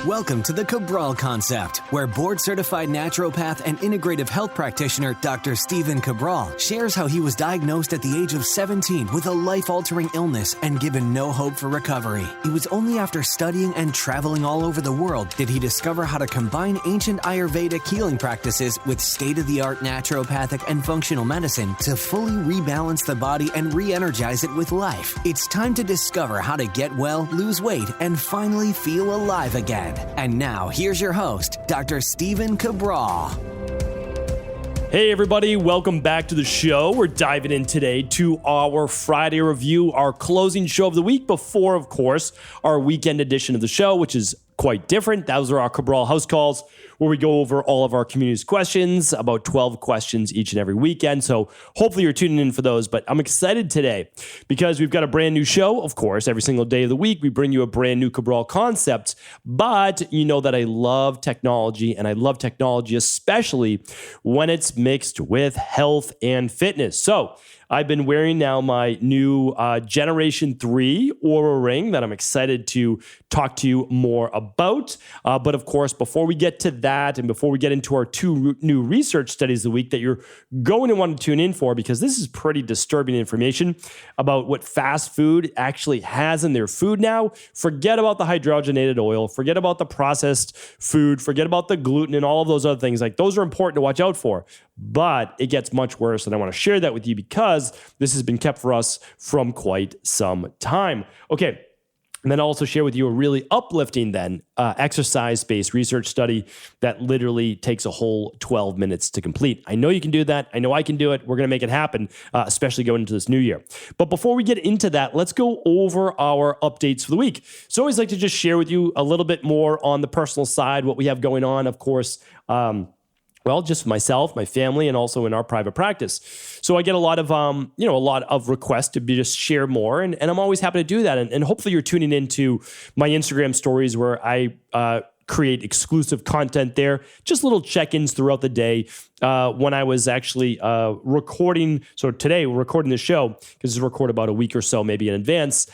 Welcome to the Cabral Concept, where board-certified naturopath and integrative health practitioner Dr. Stephen Cabral shares how he was diagnosed at the age of 17 with a life-altering illness and given no hope for recovery. It was only after studying and traveling all over the world did he discover how to combine ancient Ayurvedic healing practices with state-of-the-art naturopathic and functional medicine to fully rebalance the body and re-energize it with life. It's time to discover how to get well, lose weight, and finally feel alive again. And now, here's your host, Dr. Stephen Cabral. Hey everybody, welcome back to the show. We're diving in today to our Friday review, our closing show of the week before, of course, our weekend edition of the show, which is quite different. Those are our Cabral house calls, where we go over all of our community's questions, about 12 questions each and every weekend. So hopefully you're tuning in for those. But I'm excited today because we've got a brand new show. Of course, every single day of the week, we bring you a brand new Cabral concept. But you know that I love technology, and I love technology especially when it's mixed with health and fitness. So I've been wearing now my new Generation 3 Oura Ring that I'm excited to talk to you more about. But of course, before we get to that and before we get into our two new research studies of the week that you're going to want to tune in for, because this is pretty disturbing information about what fast food actually has in their food now. Forget about the hydrogenated oil, forget about the processed food, forget about the gluten and all of those other things. Like, those are important to watch out for. But it gets much worse, and I want to share that with you because this has been kept for us from quite some time. Okay, and then I'll also share with you a really uplifting exercise-based research study that literally takes a whole 12 minutes to complete. I know you can do that. I know I can do it. We're going to make it happen, especially going into this new year. But before we get into that, let's go over our updates for the week. So I always like to just share with you a little bit more on the personal side, what we have going on, of course, well, just myself, my family, and also in our private practice. So I get a lot of requests to just share more, and I'm always happy to do that. And hopefully you're tuning into my Instagram stories where I create exclusive content there, just little check-ins throughout the day. When I was actually recording, so today we're recording the show because it's recorded about a week or so, maybe in advance,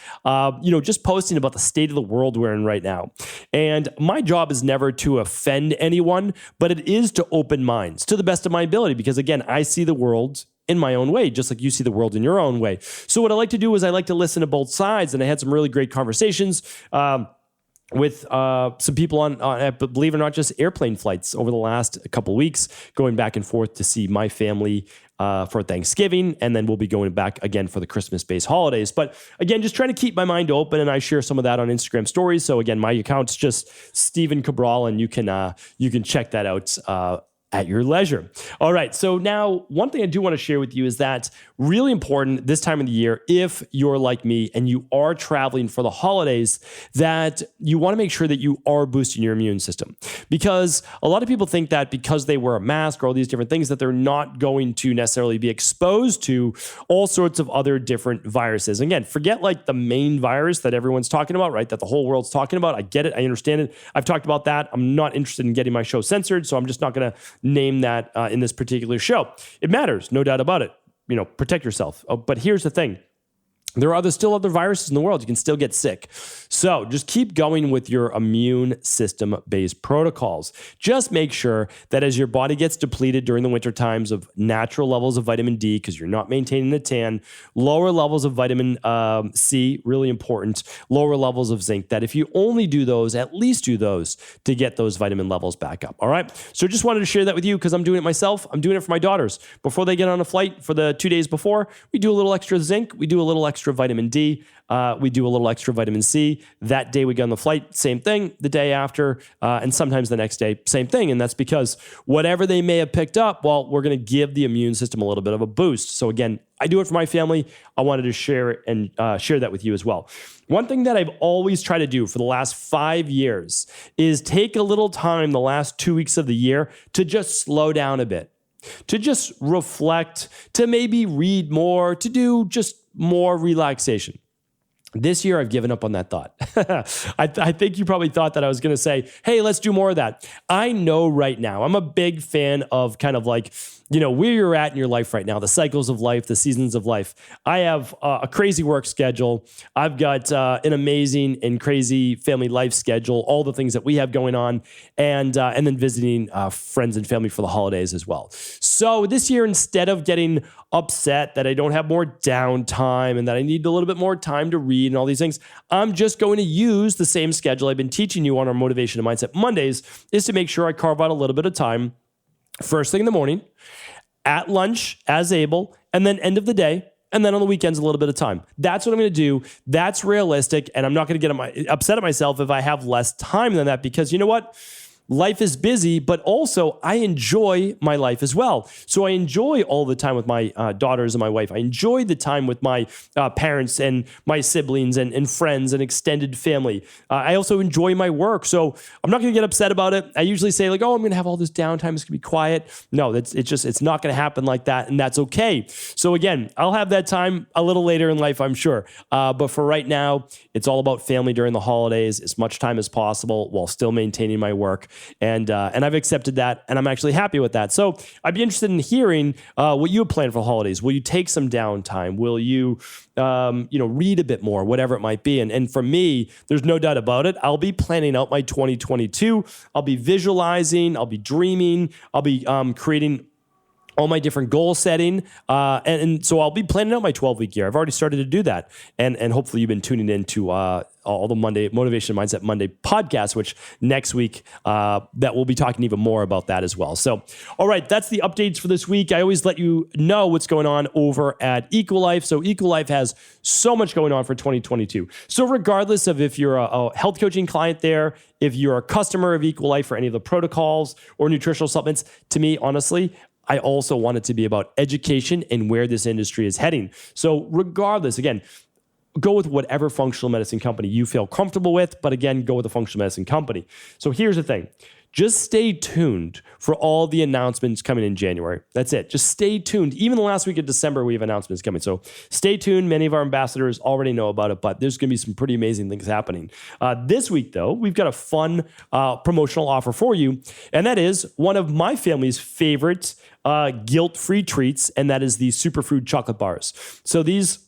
just posting about the state of the world we're in right now. And my job is never to offend anyone, but it is to open minds to the best of my ability, because again, I see the world in my own way, just like you see the world in your own way. So what I like to do is I like to listen to both sides, and I had some really great conversations with some people on, believe it or not, just airplane flights over the last couple of weeks, going back and forth to see my family for Thanksgiving, and then we'll be going back again for the Christmas-based holidays. But again, just trying to keep my mind open, and I share some of that on Instagram stories. So again, my account's just Stephen Cabral, and you can check that out at your leisure. All right. So now, one thing I do want to share with you is that really important this time of the year, if you're like me and you are traveling for the holidays, that you want to make sure that you are boosting your immune system. Because a lot of people think that because they wear a mask or all these different things, that they're not going to necessarily be exposed to all sorts of other different viruses. Again, forget like the main virus that everyone's talking about, right? That the whole world's talking about. I get it. I understand it. I've talked about that. I'm not interested in getting my show censored, so I'm just not going to name that in this particular show. It matters, no doubt about it. Protect yourself. But here's the thing. There are still other viruses in the world. You can still get sick. So just keep going with your immune system-based protocols. Just make sure that as your body gets depleted during the winter times of natural levels of vitamin D, because you're not maintaining the tan, lower levels of vitamin C, really important, lower levels of zinc, that if you only do those, at least do those to get those vitamin levels back up. All right. So just wanted to share that with you because I'm doing it myself. I'm doing it for my daughters. Before they get on a flight for the 2 days before, we do a little extra zinc. We do a little extra vitamin D. We do a little extra vitamin C. That day we get on the flight, same thing. The day after, and sometimes the next day, same thing. And that's because whatever they may have picked up, well, we're going to give the immune system a little bit of a boost. So again, I do it for my family. I wanted to share it and share that with you as well. One thing that I've always tried to do for the last 5 years is take a little time the last 2 weeks of the year to just slow down a bit, to just reflect, to maybe read more, to do just more relaxation. This year, I've given up on that thought. I think you probably thought that I was going to say, hey, let's do more of that. I know right now, I'm a big fan of kind of like, where you're at in your life right now, the cycles of life, the seasons of life. I have a crazy work schedule. I've got an amazing and crazy family life schedule, all the things that we have going on, and then visiting friends and family for the holidays as well. So this year, instead of getting upset that I don't have more downtime and that I need a little bit more time to read and all these things, I'm just going to use the same schedule I've been teaching you on our Motivation and Mindset Mondays, is to make sure I carve out a little bit of time first thing in the morning, at lunch as able, and then end of the day, and then on the weekends a little bit of time. That's what I'm going to do. That's realistic, and I'm not going to get upset at myself if I have less time than that, because you know what? Life is busy, but also I enjoy my life as well. So I enjoy all the time with my daughters and my wife. I enjoy the time with my parents and my siblings and friends and extended family. I also enjoy my work. So I'm not going to get upset about it. I usually say like, oh, I'm going to have all this downtime. It's going to be quiet. No, it's not going to happen like that. And that's okay. So again, I'll have that time a little later in life, I'm sure. But for right now, it's all about family during the holidays, as much time as possible while still maintaining my work. And I've accepted that, and I'm actually happy with that. So I'd be interested in hearing what you have planned for the holidays. Will you take some downtime? Will you, read a bit more, whatever it might be? And for me, there's no doubt about it. I'll be planning out my 2022. I'll be visualizing. I'll be dreaming. I'll be creating all my different goal setting. And so I'll be planning out my 12-week year. I've already started to do that. And hopefully you've been tuning into all the Monday Motivation Mindset Monday podcasts, which next week that we'll be talking even more about that as well. So, all right, that's the updates for this week. I always let you know what's going on over at EquiLife. So EquiLife has so much going on for 2022. So regardless of if you're a health coaching client there, if you're a customer of EquiLife for any of the protocols or nutritional supplements, to me, honestly, I also want it to be about education and where this industry is heading. So regardless, again, go with whatever functional medicine company you feel comfortable with, but again, go with a functional medicine company. So here's the thing. Just stay tuned for all the announcements coming in January. That's it. Just stay tuned. Even the last week of December, we have announcements coming. So stay tuned. Many of our ambassadors already know about it, but there's going to be some pretty amazing things happening. This week, though, we've got a fun promotional offer for you, and that is one of my family's favorite guilt-free treats, and that is the Superfood Chocolate Bars. So these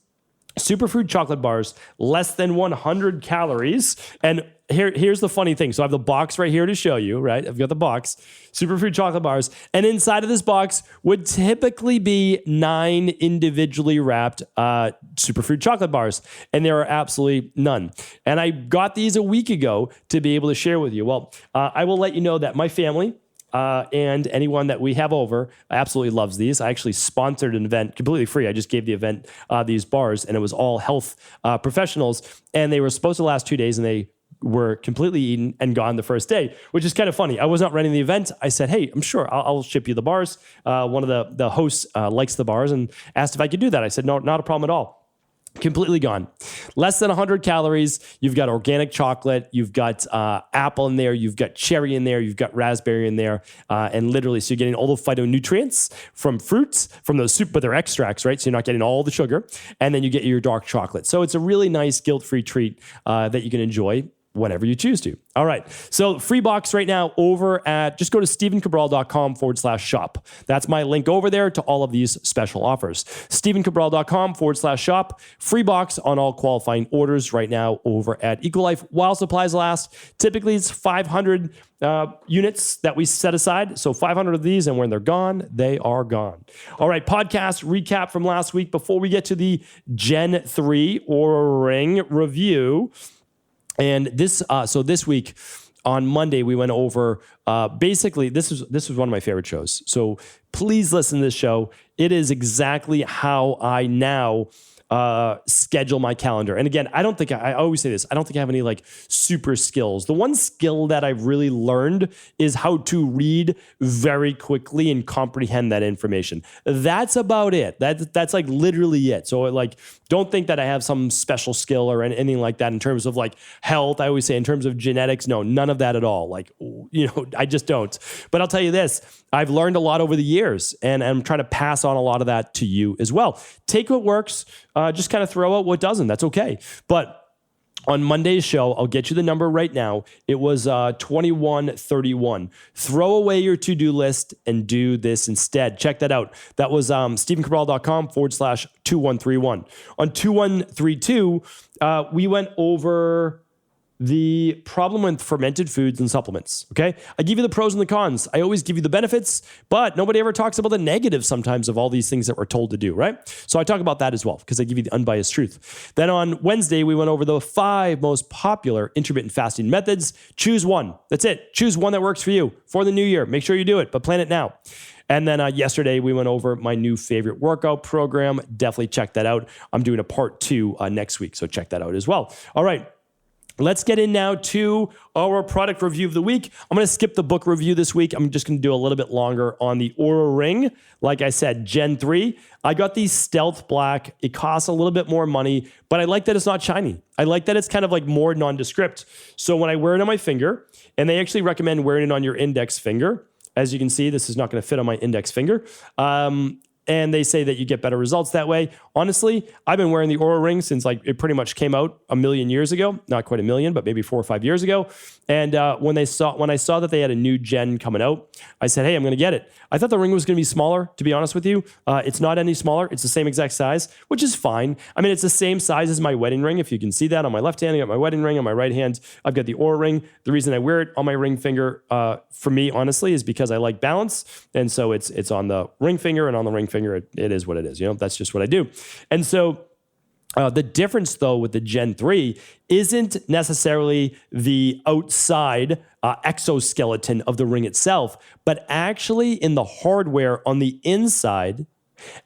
Superfood Chocolate Bars, less than 100 calories, and here's the funny thing. So I have the box right here to show you, right? I've got the box, Superfood Chocolate Bars. And inside of this box would typically be 9 individually wrapped Superfood Chocolate Bars. And there are absolutely none. And I got these a week ago to be able to share with you. Well, I will let you know that my family, and anyone that we have over absolutely loves these. I actually sponsored an event completely free. I just gave the event these bars, and it was all health professionals. And they were supposed to last 2 days, and they were completely eaten and gone the first day, which is kind of funny. I was not running the event. I said, hey, I'm sure I'll ship you the bars. One of the hosts likes the bars and asked if I could do that. I said, no, not a problem at all. Completely gone. Less than 100 calories. You've got organic chocolate. You've got apple in there. You've got cherry in there. You've got raspberry in there. And literally, so you're getting all the phytonutrients from fruits, from those but they're extracts, right? So you're not getting all the sugar. And then you get your dark chocolate. So it's a really nice guilt-free treat that you can enjoy whenever you choose to. All right. So free box right now over at, just go to stephencabral.com/shop. That's my link over there to all of these special offers. stephencabral.com/shop. Free box on all qualifying orders right now over at EquiLife while supplies last. Typically it's 500 units that we set aside. So 500 of these, and when they're gone, they are gone. All right. Podcast recap from last week before we get to the Gen3 Oura Ring review. And this week on Monday, we went over, basically, this was one of my favorite shows. So please listen to this show. It is exactly how I now schedule my calendar. And again, I always say this, I don't think I have any like super skills. The one skill that I've really learned is how to read very quickly and comprehend that information. That's about it. That's like literally it. So like, don't think that I have some special skill or anything like that in terms of like health. I always say in terms of genetics, no, none of that at all. Like, I just don't. But I'll tell you this, I've learned a lot over the years, and I'm trying to pass on a lot of that to you as well. Take what works, just kind of throw out what doesn't. That's okay. But On Monday's show, I'll get you the number right now. It was 2131. Throw away your to-do list and do this instead. Check that out. That was StephenCabral.com/2131. On 2132, we went over the problem with fermented foods and supplements, okay? I give you the pros and the cons. I always give you the benefits, but nobody ever talks about the negatives sometimes of all these things that we're told to do, right? So I talk about that as well because I give you the unbiased truth. Then on Wednesday, we went over the 5 most popular intermittent fasting methods. Choose one. That's it. Choose one that works for you for the new year. Make sure you do it, but plan it now. And then yesterday, we went over my new favorite workout program. Definitely check that out. I'm doing a part 2 next week, so check that out as well. All right. Let's get in now to our product review of the week. I'm going to skip the book review this week. I'm just going to do a little bit longer on the Oura Ring. Like I said, Gen 3. I got the Stealth Black. It costs a little bit more money, but I like that it's not shiny. I like that it's kind of like more nondescript. So when I wear it on my finger, and they actually recommend wearing it on your index finger. As you can see, this is not going to fit on my index finger. And they say that you get better results that way. Honestly, I've been wearing the Oura Ring since it pretty much came out a million years ago. Not quite a million, but maybe 4 or 5 years ago. And when I saw that they had a new gen coming out, I said, hey, I'm going to get it. I thought the ring was going to be smaller, to be honest with you. It's not any smaller. It's the same exact size, which is fine. I mean, it's the same size as my wedding ring. If you can see that on my left hand, I got my wedding ring. On my right hand, I've got the Oura Ring. The reason I wear it on my ring finger, for me, honestly, is because I like balance. And so it's on the ring finger, and on the ring finger, it is what it is. That's just what I do. And so the difference, though, with the Gen 3 isn't necessarily the outside exoskeleton of the ring itself, but actually in the hardware on the inside,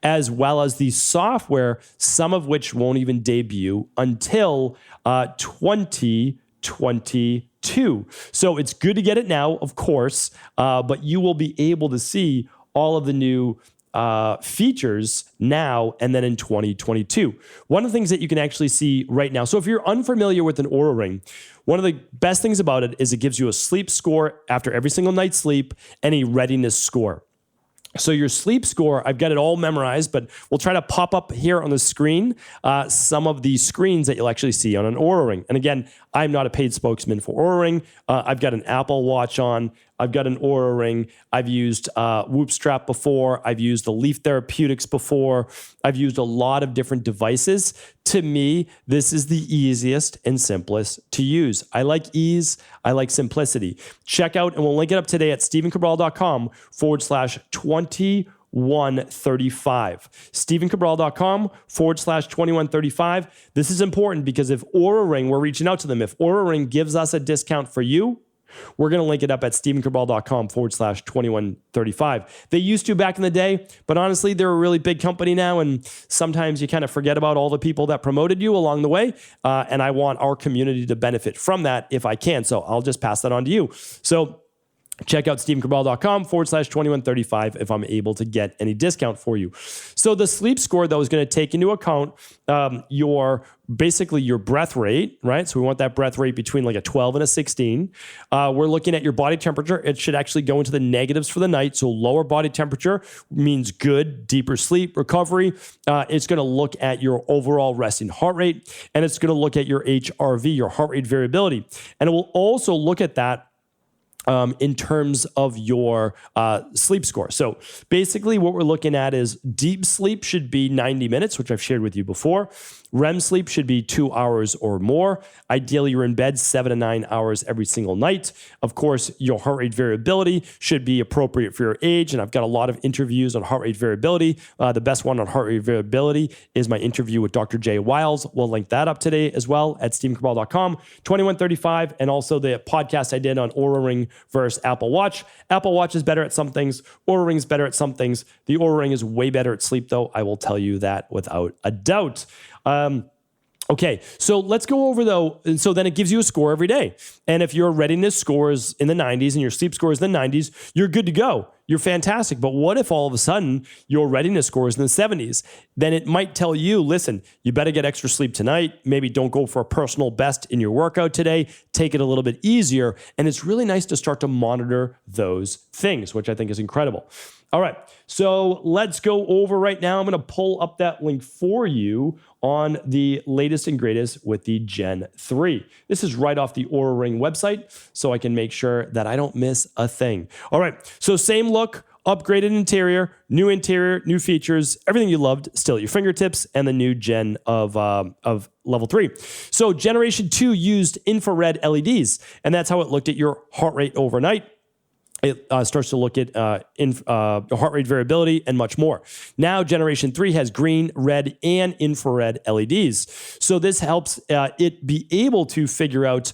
as well as the software, some of which won't even debut until 2022. So it's good to get it now, of course, but you will be able to see all of the new features now and then in 2022. One of the things that you can actually see right now, so if you're unfamiliar with an Oura Ring, one of the best things about it is it gives you a sleep score after every single night's sleep and a readiness score. So your sleep score, I've got it all memorized, but we'll try to pop up here on the screen some of the screens that you'll actually see on an Oura Ring. And again, I'm not a paid spokesman for Oura Ring. I've got an Apple Watch on. I've got an Oura Ring. I've used Whoop Strap before. I've used the Leaf Therapeutics before. I've used a lot of different devices. To me, this is the easiest and simplest to use. I like ease. I like simplicity. Check out, and we'll link it up today at StephenCabral.com/2135. StephenCabral.com/2135. This is important because if Oura Ring, we're reaching out to them. If Oura Ring gives us a discount for you, we're going to link it up at StephenCabral.com/2135. They used to back in the day, but honestly, they're a really big company now, and sometimes you kind of forget about all the people that promoted you along the way, and I want our community to benefit from that if I can, so I'll just pass that on to you. So check out StephenCabral.com/2135 if I'm able to get any discount for you. So the sleep score, though, is going to take into account basically your breath rate, right? So we want that breath rate between like a 12 and a 16. We're looking at your body temperature. It should actually go into the negatives for the night. So lower body temperature means good, deeper sleep recovery. It's going to look at your overall resting heart rate, and it's going to look at your HRV, your heart rate variability. And it will also look at that in terms of your sleep score. So basically what we're looking at is deep sleep should be 90 minutes, which I've shared with you before. REM sleep should be 2 hours or more. Ideally, you're in bed 7 to 9 hours every single night. Of course, your heart rate variability should be appropriate for your age. And I've got a lot of interviews on heart rate variability. The best one on heart rate variability is my interview with Dr. Jay Wiles. We'll link that up today as well at StephenCabral.com/2135. And also the podcast I did on Oura Ring versus Apple Watch. Apple Watch is better at some things. Oura Ring is better at some things. The Oura Ring is way better at sleep, though. I will tell you that without a doubt. Okay, so let's go over though. And so then it gives you a score every day. And if your readiness score is in the 90s and your sleep score is in the 90s, you're good to go. You're fantastic. But what if all of a sudden your readiness score is in the 70s? Then it might tell you, listen, you better get extra sleep tonight. Maybe don't go for a personal best in your workout today. Take it a little bit easier. And it's really nice to start to monitor those things, which I think is incredible. All right. So let's go over right now. I'm going to pull up that link for you on the latest and greatest with the Gen3. This is right off the Oura Ring website, so I can make sure that I don't miss a thing. All right. So same look, upgraded interior, new features, everything you loved still at your fingertips, and the new gen of level 3. So generation 2 used infrared LEDs, and that's how it looked at your heart rate overnight. It starts to look at heart rate variability and much more. Now, Generation 3 has green, red, and infrared LEDs. So this helps it be able to figure out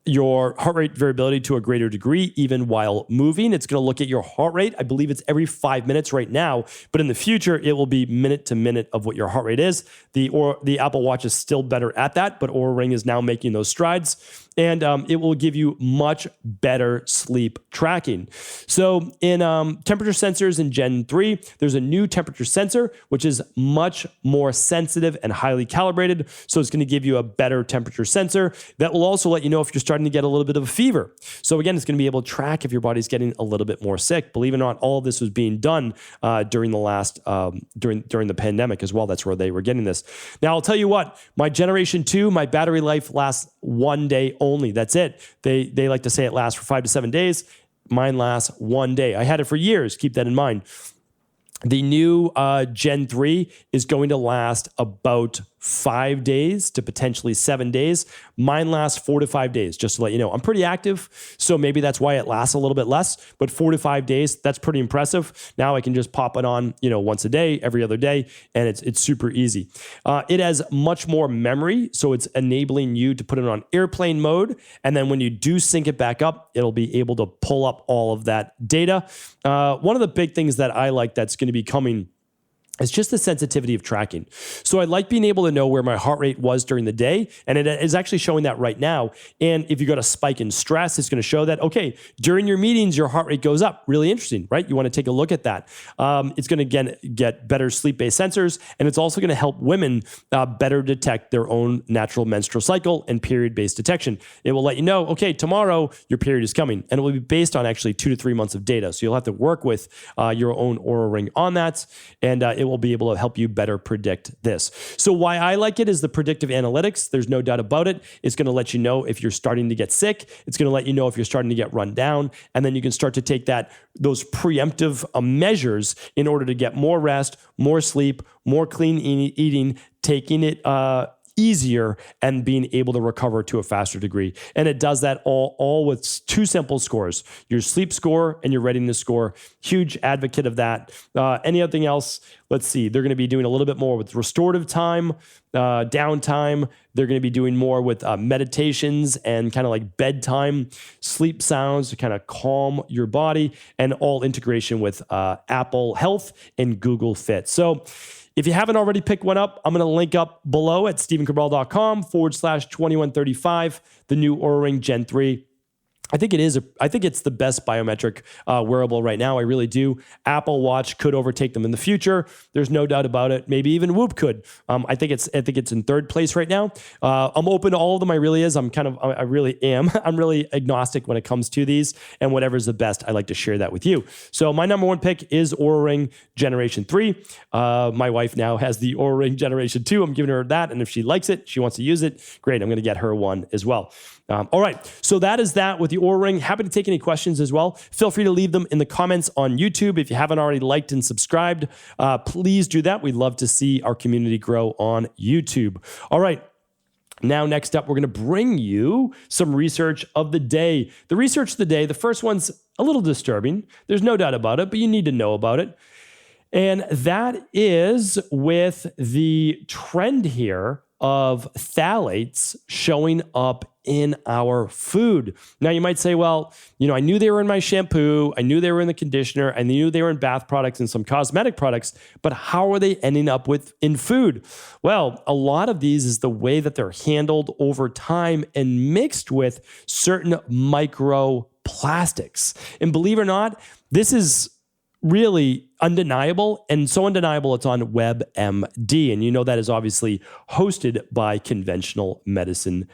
your heart rate variability to a greater degree, even while moving. It's going to look at your heart rate. I believe it's every 5 minutes right now, but in the future, it will be minute to minute of what your heart rate is. The Apple Watch is still better at that, but Oura Ring is now making those strides. And it will give you much better sleep tracking. So in temperature sensors in Gen 3, there's a new temperature sensor, which is much more sensitive and highly calibrated. So it's going to give you a better temperature sensor that will also let you know if you're starting to get a little bit of a fever. So again, it's going to be able to track if your body's getting a little bit more sick. Believe it or not, all of this was being done during the pandemic as well. That's where they were getting this. Now, I'll tell you what, my Generation 2, my battery life lasts 1 day only. That's it. They like to say it lasts for 5 to 7 days. Mine lasts 1 day. I had it for years. Keep that in mind. The new Gen 3 is going to last about 5 days to potentially 7 days. Mine lasts 4 to 5 days, just to let you know. I'm pretty active, so maybe that's why it lasts a little bit less, but 4 to 5 days, that's pretty impressive. Now I can just pop it on, once a day, every other day, and it's super easy. It has much more memory, so it's enabling you to put it on airplane mode, and then when you do sync it back up, it'll be able to pull up all of that data. One of the big things that I like that's going to be coming It's just the sensitivity of tracking. So I like being able to know where my heart rate was during the day, and it is actually showing that right now. And if you got a spike in stress, it's going to show that, okay, during your meetings, your heart rate goes up. Really interesting, right? You want to take a look at that. It's going to get better sleep-based sensors, and it's also going to help women better detect their own natural menstrual cycle and period-based detection. It will let you know, okay, tomorrow your period is coming, and it will be based on actually 2 to 3 months of data. So you'll have to work with your own Oura Ring on that, and it will be able to help you better predict this. So why I like it is the predictive analytics. There's no doubt about it. It's going to let you know if you're starting to get sick. It's going to let you know if you're starting to get run down. And then you can start to take those preemptive measures in order to get more rest, more sleep, more clean eating, taking it easier and being able to recover to a faster degree. And it does that all with 2 simple scores, your sleep score and your readiness score. Huge advocate of that. Anything else? Let's see. They're going to be doing a little bit more with restorative time, downtime. They're going to be doing more with meditations and kind of like bedtime sleep sounds to kind of calm your body, and all integration with Apple Health and Google Fit. So if you haven't already picked one up, I'm going to link up below at stephencabral.com/2135, the new Oura Ring Gen 3. I think it's the best biometric wearable right now. I really do. Apple Watch could overtake them in the future. There's no doubt about it. Maybe even Whoop could. I think it's in 3rd place right now. I'm open to all of them. I really am. I'm really agnostic when it comes to these, and whatever's the best, I like to share that with you. So my number 1 pick is Oura Ring Generation 3. My wife now has the Oura Ring Generation 2. I'm giving her that, and if she likes it, she wants to use it, great. I'm going to get her one as well. All right, so that is that with the Oura Ring. Happy to take any questions as well. Feel free to leave them in the comments on YouTube. If you haven't already liked and subscribed, please do that. We'd love to see our community grow on YouTube. All right. Now, next up, we're going to bring you some research of the day. The research of the day, the first one's a little disturbing. There's no doubt about it, but you need to know about it. And that is with the trend here of phthalates showing up in our food. Now, you might say, well, I knew they were in my shampoo, I knew they were in the conditioner, I knew they were in bath products and some cosmetic products, but how are they ending up in food? Well, a lot of these is the way that they're handled over time and mixed with certain microplastics. And believe it or not, this is really undeniable, and so undeniable it's on WebMD. And that is obviously hosted by conventional medicine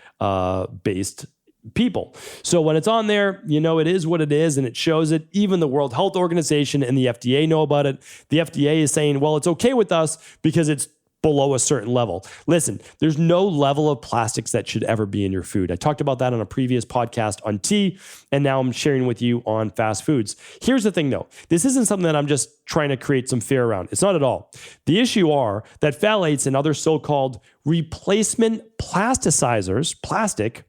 based people. So when it's on there, it is what it is, and it shows it. Even the World Health Organization and the FDA know about it. The FDA is saying, well, it's okay with us because it's below a certain level. Listen, there's no level of plastics that should ever be in your food. I talked about that on a previous podcast on tea, and now I'm sharing with you on fast foods. Here's the thing though. This isn't something that I'm just trying to create some fear around. It's not at all. The issue are that phthalates and other so-called replacement plasticizers, plastic,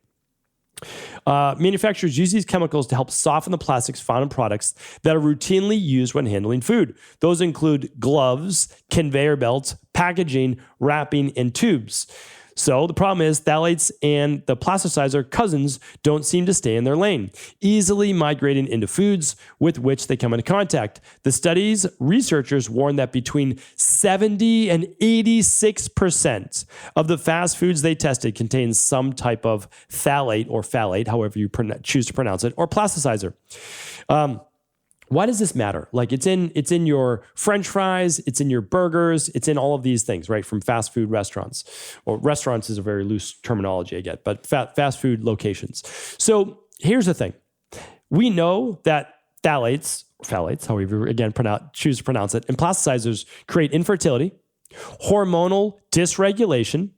manufacturers use these chemicals to help soften the plastics found in products that are routinely used when handling food. Those include gloves, conveyor belts, packaging, wrapping, and tubes. So the problem is phthalates and the plasticizer cousins don't seem to stay in their lane, easily migrating into foods with which they come into contact. The study's researchers warn that between 70 and 86% of the fast foods they tested contain some type of phthalate or phthalate, however you choose to pronounce it, or plasticizer. Why does this matter? Like it's in your French fries, it's in your burgers, it's in all of these things, right? From fast food restaurants, or restaurants is a very loose terminology, I get, but fast food locations. So here's the thing. We know that phthalates, however, again, choose to pronounce it, and plasticizers create infertility, hormonal dysregulation.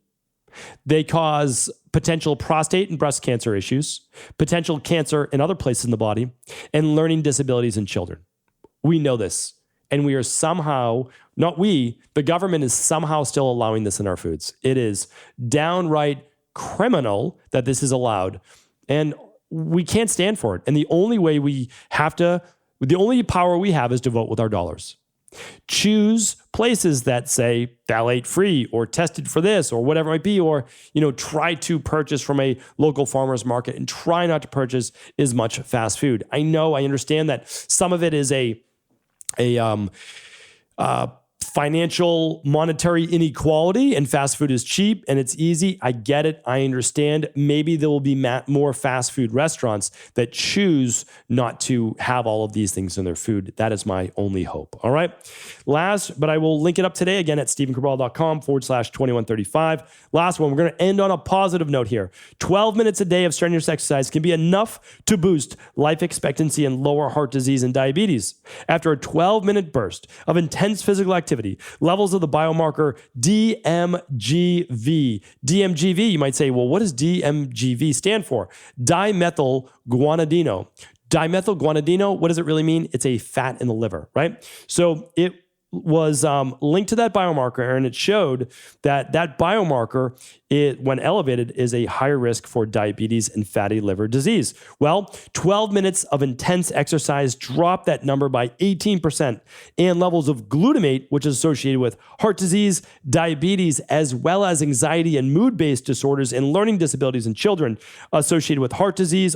They cause potential prostate and breast cancer issues, potential cancer in other places in the body, and learning disabilities in children. We know this. And we are somehow, not we, the government is somehow still allowing this in our foods. It is downright criminal that this is allowed. And we can't stand for it. And the only power we have is to vote with our dollars. Choose places that say phthalate free or tested for this or whatever it might be, or, try to purchase from a local farmer's market and try not to purchase as much fast food. I understand that some of it is a financial monetary inequality, and fast food is cheap and it's easy. I get it. I understand. Maybe there will be more fast food restaurants that choose not to have all of these things in their food. That is my only hope. All right. Last, but I will link it up today again at stephencabral.com/2135. Last one, we're going to end on a positive note here. 12 minutes a day of strenuous exercise can be enough to boost life expectancy and lower heart disease and diabetes. After a 12-minute burst of intense physical activity, levels of the biomarker DMGV. DMGV, you might say, well, what does DMGV stand for? Dimethylguanidino. Dimethylguanidino, what does it really mean? It's a fat in the liver, right? So it was linked to that biomarker, and it showed that biomarker, when elevated, is a higher risk for diabetes and fatty liver disease. Well, 12 minutes of intense exercise dropped that number by 18%, and levels of glutamate, which is associated with heart disease, diabetes, as well as anxiety and mood-based disorders and learning disabilities in children associated with heart disease,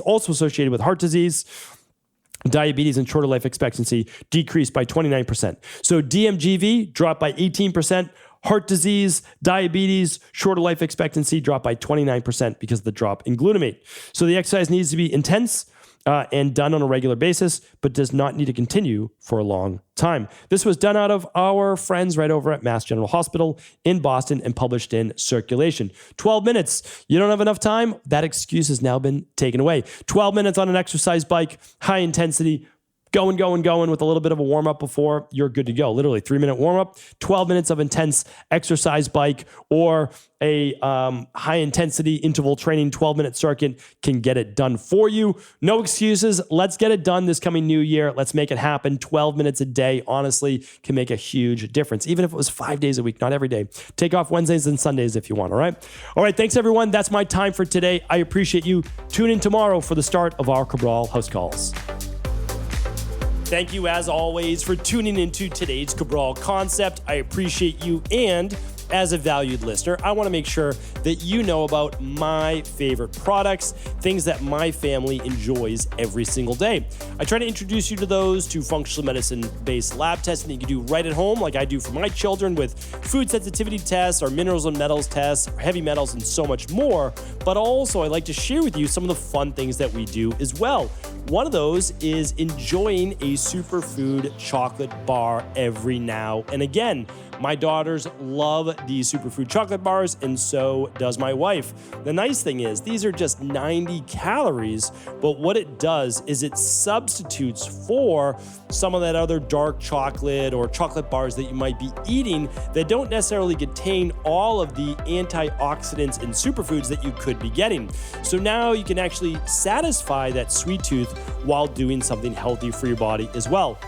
diabetes and shorter life expectancy decreased by 29%. So DMGV dropped by 18%. Heart disease, diabetes, shorter life expectancy dropped by 29% because of the drop in glutamate. So the exercise needs to be intense and done on a regular basis, but does not need to continue for a long time. This was done out of our friends right over at Mass General Hospital in Boston and published in Circulation. 12 minutes. You don't have enough time? That excuse has now been taken away. 12 minutes on an exercise bike, high intensity, going with a little bit of a warm-up before, you're good to go. Literally 3-minute warm-up, 12 minutes of intense exercise bike, or a high-intensity interval training 12-minute circuit can get it done for you. No excuses. Let's get it done this coming new year. Let's make it happen. 12 minutes a day, honestly, can make a huge difference. Even if it was 5 days a week, not every day. Take off Wednesdays and Sundays if you want, all right? All right, thanks, everyone. That's my time for today. I appreciate you. Tune in tomorrow for the start of our Cabral House Calls. Thank you, as always, for tuning into today's Cabral Concept. I appreciate you, and as a valued listener, I want to make sure that you know about my favorite products, things that my family enjoys every single day. I try to introduce you to those, to functional medicine-based lab tests that you can do right at home, like I do for my children with food sensitivity tests, or minerals and metals tests, or heavy metals, and so much more. But also, I like to share with you some of the fun things that we do as well. One of those is enjoying a superfood chocolate bar every now and again. My daughters love these superfood chocolate bars, and so does my wife. The nice thing is these are just 90 calories, but what it does is it substitutes for some of that other dark chocolate or chocolate bars that you might be eating that don't necessarily contain all of the antioxidants and superfoods that you could be getting. So now you can actually satisfy that sweet tooth while doing something healthy for your body as well.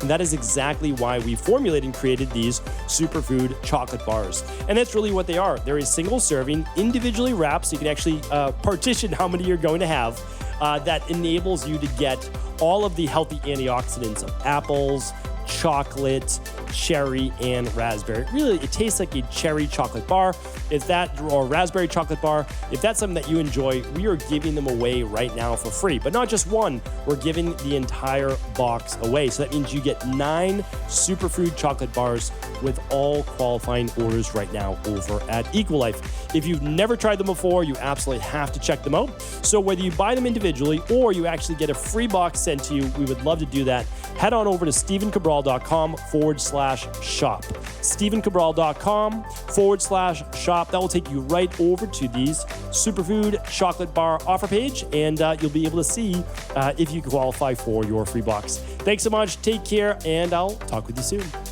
And that is exactly why we formulated and created these superfood chocolate bars. And that's really what they are. They're a single serving, individually wrapped, so you can actually partition how many you're going to have. That enables you to get all of the healthy antioxidants of apples, chocolate, cherry, and raspberry. Really, it tastes like a cherry chocolate bar. Or raspberry chocolate bar. If that's something that you enjoy, we are giving them away right now for free. But not just one, we're giving the entire box away. So that means you get 9 superfood chocolate bars with all qualifying orders right now over at EquiLife. If you've never tried them before, you absolutely have to check them out. So whether you buy them individually or you actually get a free box sent to you, we would love to do that. Head on over to StephenCabral.com/shop. StephenCabral.com/shop. That will take you right over to these superfood chocolate bar offer page, and you'll be able to see if you qualify for your free box. Thanks so much. Take care, and I'll talk with you soon.